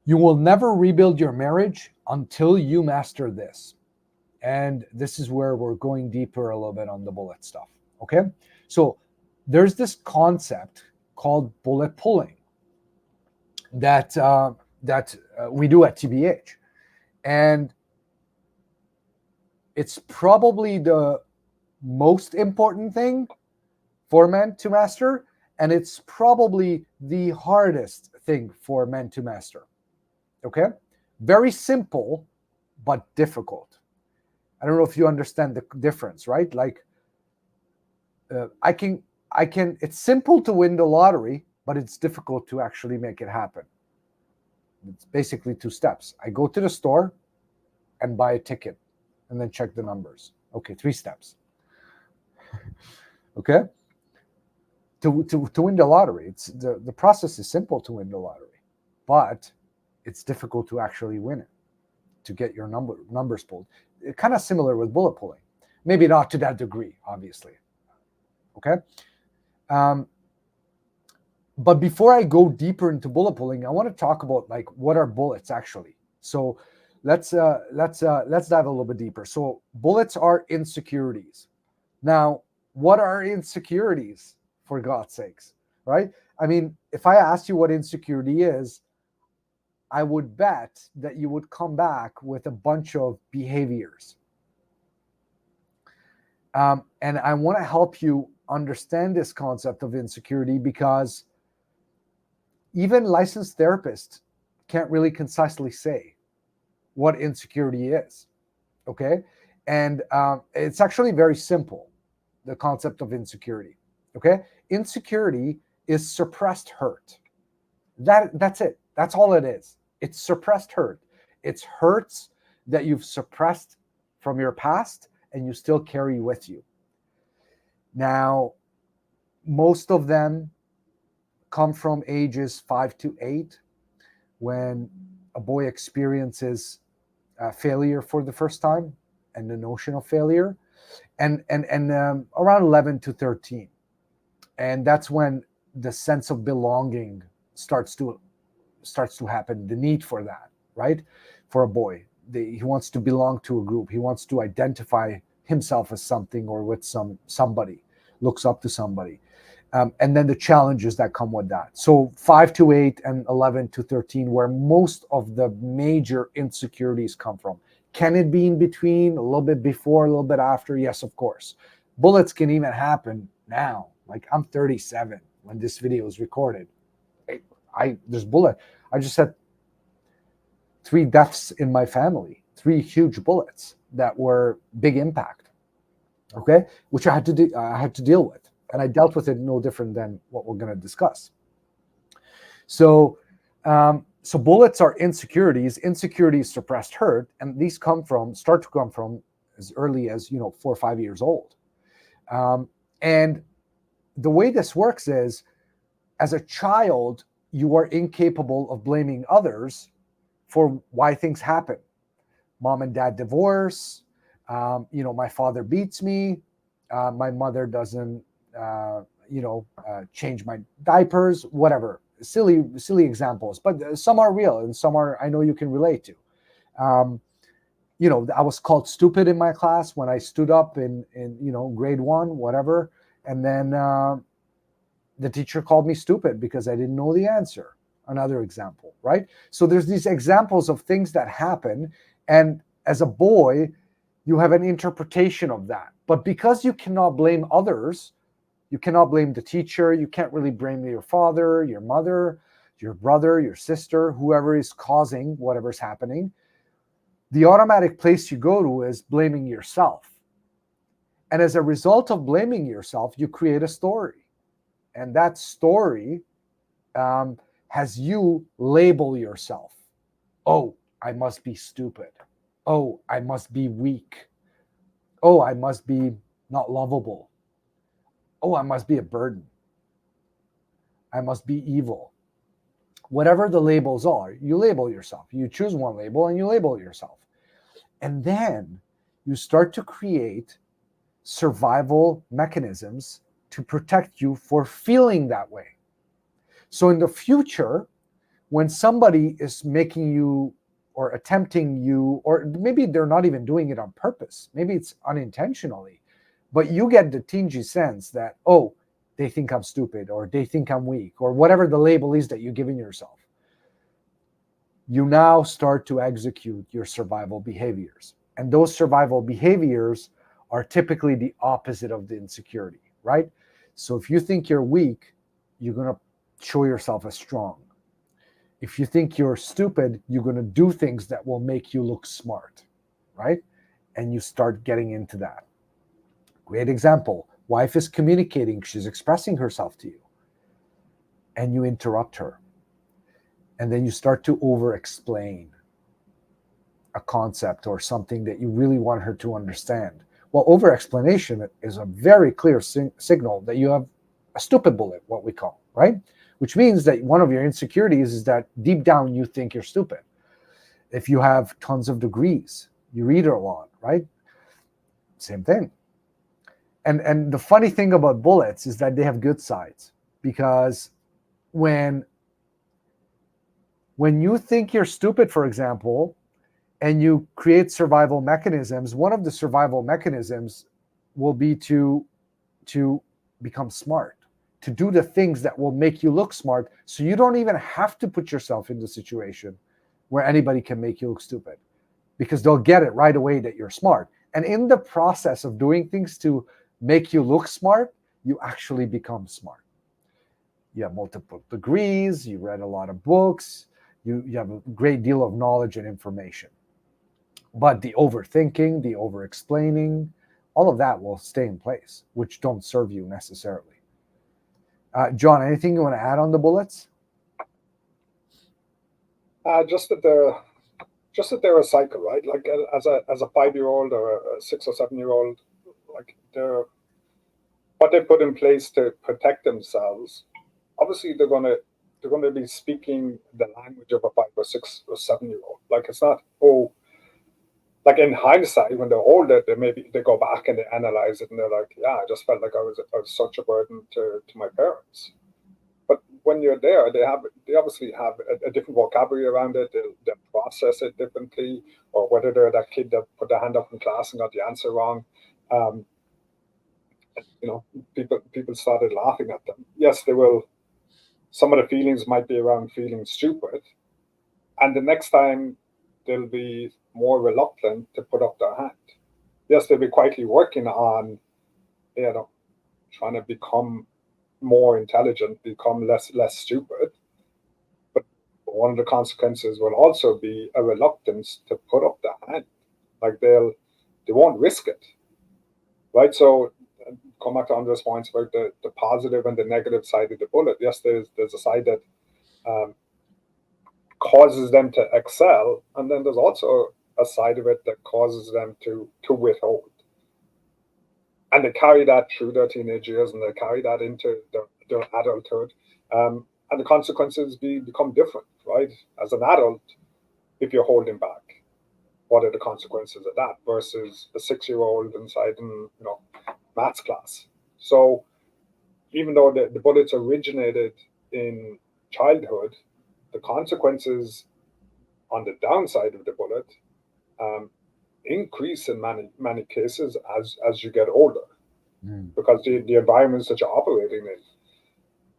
You will never rebuild your marriage until you master this. And this is where we're going deeper a little bit on the bullet stuff. Okay. So there's this concept called bullet pulling that we do at TBH. And it's probably the most important thing for men to master. And it's probably the hardest thing for men to master. Okay. Very simple, but difficult. I don't know if you understand the difference, right? Like, I can, it's simple to win the lottery, but it's difficult to actually make it happen. It's basically 2 steps. I go to the store and buy a ticket and then check the numbers. Okay, 3 steps. Okay? To win the lottery, it's the process is simple to win the lottery, but it's difficult to actually win it, to get your numbers pulled. Kind of similar with bullet pulling. Maybe not to that degree, obviously. Okay? But before I go deeper into bullet pulling, I want to talk about like what are bullets actually. So let's dive a little bit deeper. So bullets are insecurities. Now, what are insecurities, for God's sakes, right? I mean, if I asked you what insecurity is, I would bet that you would come back with a bunch of behaviors. And I want to help you understand this concept of insecurity, because even licensed therapists can't really concisely say what insecurity is. Okay. And it's actually very simple, the concept of insecurity. Okay. Insecurity is suppressed hurt. That's it. That's all it is. It's suppressed hurt. It's hurts that you've suppressed from your past and you still carry with you. Now, most of them come from ages 5 to 8, when a boy experiences failure for the first time and the notion of failure, and around 11 to 13. And that's when the sense of belonging starts to happen, the need for that, right? For a boy, he wants to belong to a group. He wants to identify himself as something or with somebody, looks up to somebody. And then the challenges that come with that. So 5 to 8 and 11 to 13, where most of the major insecurities come from. Can it be in between, a little bit before, a little bit after? Yes, of course. Bullets can even happen now. Like, I'm 37 when this video is recorded. There's bullet. I just had 3 deaths in my family, 3 huge bullets that were big impact. Okay, which I had to deal with, and I dealt with it no different than what we're going to discuss. So bullets are insecurities. Insecurities, suppressed hurt, and these start to come from as early as 4 or 5 years old. And the way this works is, as a child, you are incapable of blaming others for why things happen. Mom and dad divorce. My father beats me. My mother doesn't, change my diapers. Whatever. Silly examples, but some are real and some are, I know you can relate to. I was called stupid in my class when I stood up in grade 1, whatever, and then the teacher called me stupid because I didn't know the answer. Another example, right? So there's these examples of things that happen, and as a boy, you have an interpretation of that. But because you cannot blame others, you cannot blame the teacher, you can't really blame your father, your mother, your brother, your sister, whoever is causing whatever's happening, the automatic place you go to is blaming yourself. And as a result of blaming yourself, you create a story. And that story has you label yourself. Oh, I must be stupid. Oh, I must be weak. Oh, I must be not lovable. Oh, I must be a burden. I must be evil. Whatever the labels are, you label yourself. You choose one label and you label yourself. And then you start to create survival mechanisms to protect you for feeling that way. So in the future, when somebody is making you or attempting you, or maybe they're not even doing it on purpose, maybe it's unintentionally, but you get the tingy sense that, oh, they think I'm stupid, or they think I'm weak, or whatever the label is that you're giving yourself, you now start to execute your survival behaviors. And those survival behaviors are typically the opposite of the insecurity, right? So if you think you're weak, you're going to show yourself as strong. If you think you're stupid, you're going to do things that will make you look smart, right? And you start getting into that. Great example. Wife is communicating, she's expressing herself to you, and you interrupt her. And then you start to over-explain a concept or something that you really want her to understand. Well, over-explanation is a very clear signal that you have a stupid bullet, what we call, right? Which means that one of your insecurities is that deep down you think you're stupid. If you have tons of degrees, you read a lot, right? Same thing. And the funny thing about bullets is that they have good sides, because when you think you're stupid, for example, and you create survival mechanisms, one of the survival mechanisms will be to become smart, to do the things that will make you look smart, so you don't even have to put yourself in the situation where anybody can make you look stupid, because they'll get it right away that you're smart. And in the process of doing things to make you look smart, you actually become smart. You have multiple degrees, you read a lot of books, you have a great deal of knowledge and information. But the overthinking, the over-explaining, all of that will stay in place, which don't serve you necessarily. John, anything you want to add on the bullets? Just that they're a cycle, right? Like as a 5-year-old or a 6 or 7-year-old, like what they put in place to protect themselves. Obviously, they're gonna be speaking the language of a 5 or 6 or 7-year-old. Like it's not, oh, like in hindsight when they're older, they go back and they analyze it and they're like, yeah, I just felt like I was such a burden to my parents. But when you're there, they obviously have a different vocabulary around it. They'll process it differently, or whether they're that kid that put their hand up in class and got the answer wrong. Um, you know, people started laughing at them. Yes, they will. Some of the feelings might be around feeling stupid, and the next time they'll be more reluctant to put up their hand. Yes, they'll be quietly working on, you know, trying to become more intelligent, become less stupid. But one of the consequences will also be a reluctance to put up their hand. Like they won't risk it, right? So come back to Andre's points about the positive and the negative side of the bullet. Yes, there's a side that um, causes them to excel, and then there's also a side of it that causes them to withhold. And they carry that through their teenage years, and they carry that into their adulthood. And the consequences become different, right? As an adult, if you're holding back, what are the consequences of that versus a 6-year-old inside in maths class? So even though the bullets originated in childhood, the consequences on the downside of the bullet um, increase in many cases as you get older, because the environments that you're operating in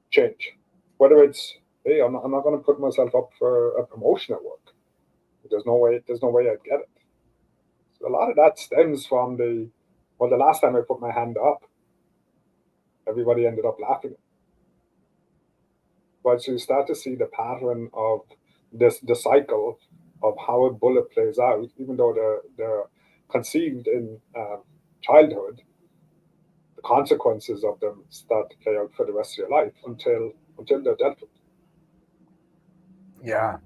change. Whether it's, hey, I'm not going to put myself up for a promotion at work. There's no way I'd get it. So a lot of that stems from the last time I put my hand up, everybody ended up laughing. But so you start to see the pattern of the cycle of how a bullet plays out, even though they're conceived in childhood, the consequences of them start to play out for the rest of your life until they're dealt with. Yeah.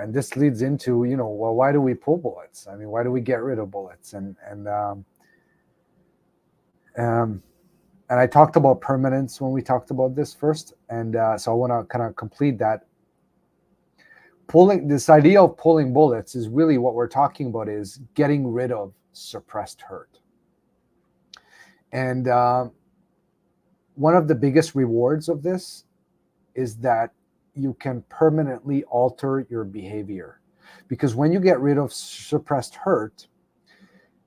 And this leads into, well, why do we pull bullets? I mean, why do we get rid of bullets? Um, and I talked about permanence when we talked about this first, and so I want to kind of complete that. This idea of pulling bullets is really what we're talking about, is getting rid of suppressed hurt. And one of the biggest rewards of this is that you can permanently alter your behavior. Because when you get rid of suppressed hurt,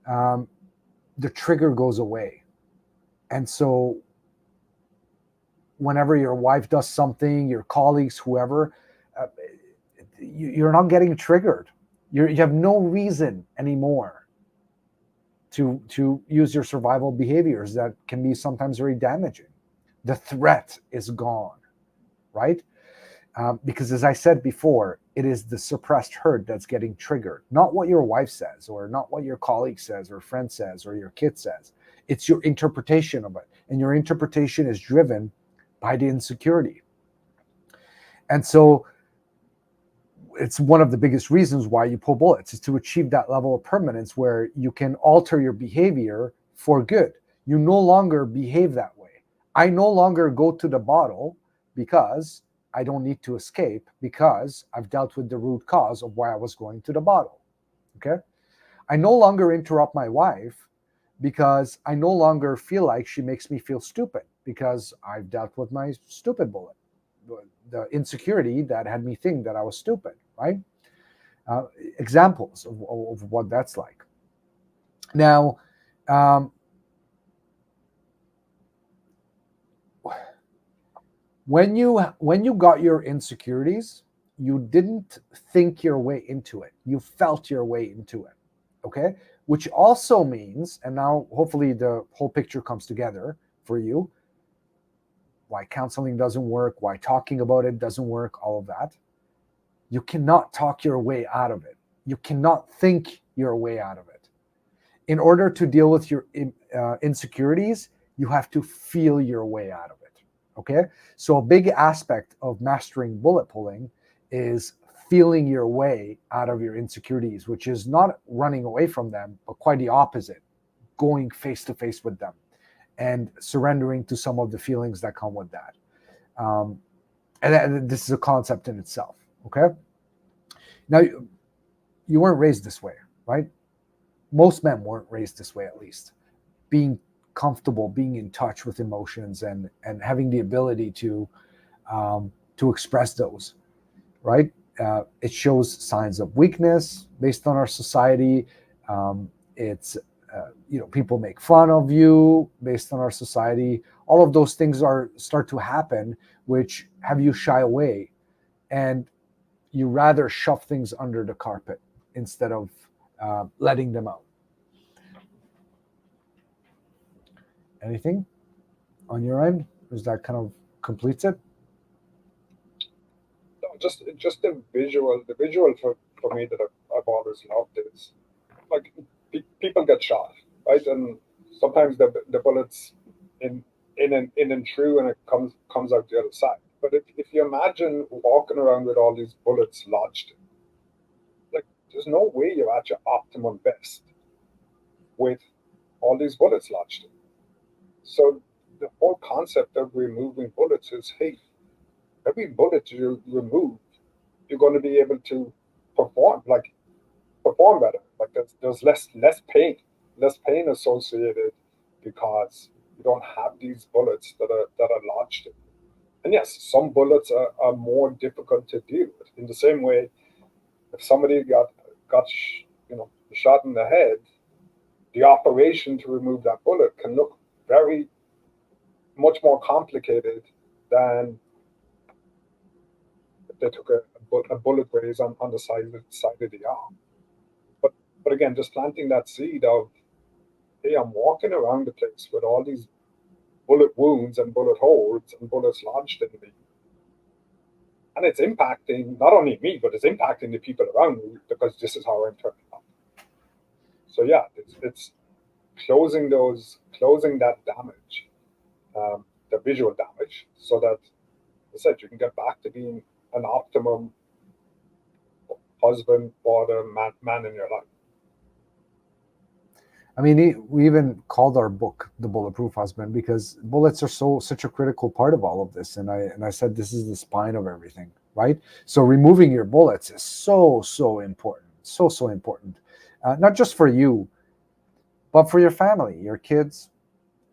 the trigger goes away. And so whenever your wife does something, your colleagues, whoever, you're not getting triggered. You have no reason anymore to use your survival behaviors that can be sometimes very damaging. The threat is gone, right? Because as I said before, it is the suppressed hurt that's getting triggered, not what your wife says, or not what your colleague says, or friend says, or your kid says. It's your interpretation of it. And your interpretation is driven by the insecurity. And so it's one of the biggest reasons why you pull bullets, is to achieve that level of permanence where you can alter your behavior for good. You no longer behave that way. I no longer go to the bottle because I don't need to escape, because I've dealt with the root cause of why I was going to the bottle. Okay? I no longer interrupt my wife because I no longer feel like she makes me feel stupid, because I've dealt with my stupid bullet, the insecurity that had me think that I was stupid, right? Examples of what that's like. Now, when you got your insecurities, you didn't think your way into it. You felt your way into it, okay? Which also means, and now hopefully the whole picture comes together for you, why counseling doesn't work, why talking about it doesn't work, all of that. You cannot talk your way out of it. You cannot think your way out of it. In order to deal with your insecurities, you have to feel your way out of it, okay? So a big aspect of mastering bullet pulling is feeling your way out of your insecurities, which is not running away from them, but quite the opposite, going face to face with them and surrendering to some of the feelings that come with that. And this is a concept in itself, okay? Now, you weren't raised this way, right? Most men weren't raised this way, at least. Being comfortable, being in touch with emotions, and having the ability to express those, right? It shows signs of weakness based on our society. It's people make fun of you based on our society. All of those things start to happen, which have you shy away, and you rather shove things under the carpet instead of letting them out. Anything on your end? Is that kind of completes it? No, just the visual. The visual for me that I've always loved is like people get shot, right? And sometimes the bullets in in and through, and it comes out the other side. But if you imagine walking around with all these bullets lodged, like there's no way you're at your optimum best with all these bullets lodged. So the whole concept of removing bullets is, hey, every bullet you remove, you're going to be able to perform better. Like there's less pain associated because you don't have these bullets that are lodged. And yes, some bullets are more difficult to deal with. In the same way, if somebody got shot in the head, the operation to remove that bullet can look very much more complicated than if they took a bullet graze on the side of the arm. But but again, just planting that seed of, hey, I'm walking around the place with all these bullet wounds and bullet holes and bullets lodged in me, and it's impacting not only me, but it's impacting the people around me because this is how I'm turning up. So yeah, it's closing that damage, the visual damage, so that, as I said, you can get back to being an optimum husband, father, man in your life. I mean, we even called our book "The Bulletproof Husband" because bullets are such a critical part of all of this. And I said this is the spine of everything, right? So removing your bullets is so important, so important, not just for you, but for your family, your kids,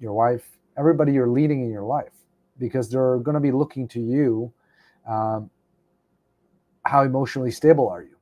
your wife, everybody you're leading in your life, because they're going to be looking to you how emotionally stable are you?